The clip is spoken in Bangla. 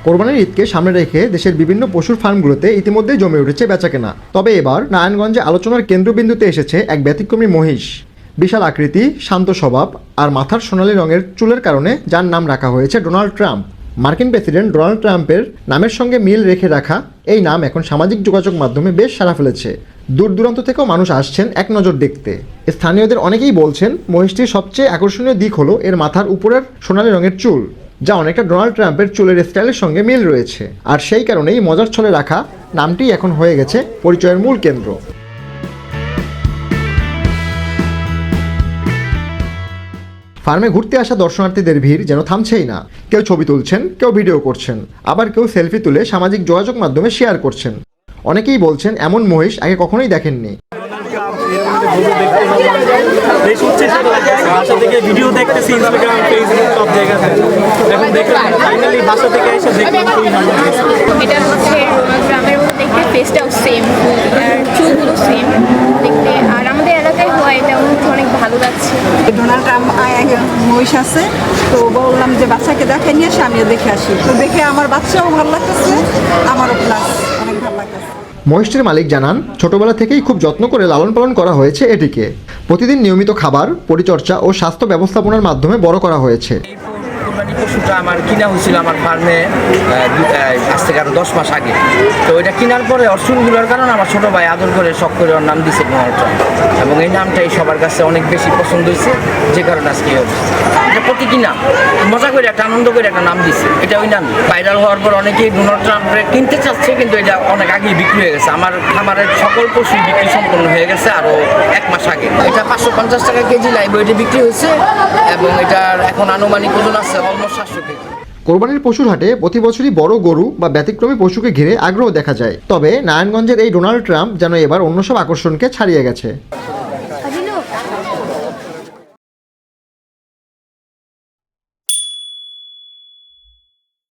কোরবানির ঈদকে সামনে রেখে দেশের বিভিন্ন পশুর ফার্মগুলোতে ইতিমধ্যেই জমে উঠেছে বেচাকেনা। তবে এবার নারায়ণগঞ্জে আলোচনার কেন্দ্রবিন্দুতে এসেছে এক ব্যতিক্রমী মহিষ। বিশাল আকৃতি, শান্ত স্বভাব আর মাথার সোনালি রঙের চুলের কারণে যার নাম রাখা হয়েছে ডোনাল্ড ট্রাম্প। মার্কিন প্রেসিডেন্ট ডোনাল্ড ট্রাম্পের নামের সঙ্গে মিল রেখে রাখা এই নাম এখন সামাজিক যোগাযোগ মাধ্যমে বেশ সাড়া ফেলেছে। দূর দূরান্ত থেকেও মানুষ আসছেন এক নজর দেখতে। স্থানীয়দের অনেকেই বলছেন মহিষটির সবচেয়ে আকর্ষণীয় দিক হলো এর মাথার উপরের সোনালি রঙের চুল, যা অনেকটা ডোনাল্ড ট্রাম্পের চুলের স্টাইলের সঙ্গে মিল রয়েছে। আর সেই কারণেই মজার ছলে রাখা নামটি এখন হয়ে গেছে পরিচয়ের মূল কেন্দ্র। ফার্মে ঘুরতে আসা দর্শনার্থীদের ভিড় যেন থামছেই না। কেউ ছবি তুলছেন, কেউ ভিডিও করছেন, আবার কেউ সেলফি তুলে সামাজিক যোগাযোগ মাধ্যমে শেয়ার করছেন। অনেকেই বলছেন এমন মহিষ আগে কখনোই দেখেননি। ভিডিও দেখতেছি ইনস্টাগ্রাম, ফেসবুক সব জায়গাতে। এখন দেখলাম ফাইনালি বাসা থেকে এসে দেখলাম খুবই ভালো লাগছে। এটা হচ্ছে ডোনাল্ড ট্রাম্পের মতো দেখতে, ফেসটাও সেম, আর চুলগুলো সেম দেখতে। আর আমাদের এলাকায় হয়, এটা অনেক ভালো লাগছে। ডোনাল্ড ট্রাম্প মহিষ আছে, তো বললাম যে বাচ্চাকে দেখে নিয়ে এসে আমিও দেখে আসি। তো দেখে আমার বাচ্চাও ভালো লাগতেছে, আমারও প্লাস অনেক ভালো লাগতেছে। মহিষটির মালিক জানান, ছোটবেলা থেকেই খুব যত্ন করে লালন পালন করা হয়েছে এটিকে। প্রতিদিন নিয়মিত খাবার, পরিচর্যা ও স্বাস্থ্য ব্যবস্থাপনার মাধ্যমে বড় করা হয়েছে। কোরবানি পশুটা আমার কিনা হয়েছিল আমার ফার্মে আজ থেকে আরো 10 মাস আগে। তো এটা কেনার পরে ওর চুলগুলোর কারণে আমার ছোট ভাই আদর করে শখ করে ওর নাম দিয়েছে ডোনাল্ড ট্রাম্প, এবং এই নামটাই সবার কাছে অনেক বেশি পছন্দ হয়েছে, যে কারণে আজকে এটা প্রতীকী নাম, মজা করে একটা আনন্দ করে একটা নাম দিচ্ছে। এটা ওই নাম ভাইরাল হওয়ার পর অনেকেই ডোনাল্ড ট্রাম্পে কিনতে চাচ্ছে, কিন্তু এটা অনেক আগেই বিক্রি হয়ে গেছে। আমার খামারের সকল পশু বিক্রি সম্পন্ন হয়ে গেছে আরো 1 মাস আগে। এটা 550 টাকা কেজি লাইভ ওয়েটে বিক্রি হয়েছে, এবং এটার এখন আনুমানিক ওজন আছে অলমোস্ট 700 কেজি। কোরবানির পশুর হাটে প্রতি বছরই বড় গরু বা ব্যতিক্রমী পশুকে ঘিরে আগ্রহ দেখা যায়। তবে নারায়ণগঞ্জের এই ডোনাল্ড ট্রাম্প যেন এবার অন্য সব আকর্ষণকে ছাড়িয়ে গেছে।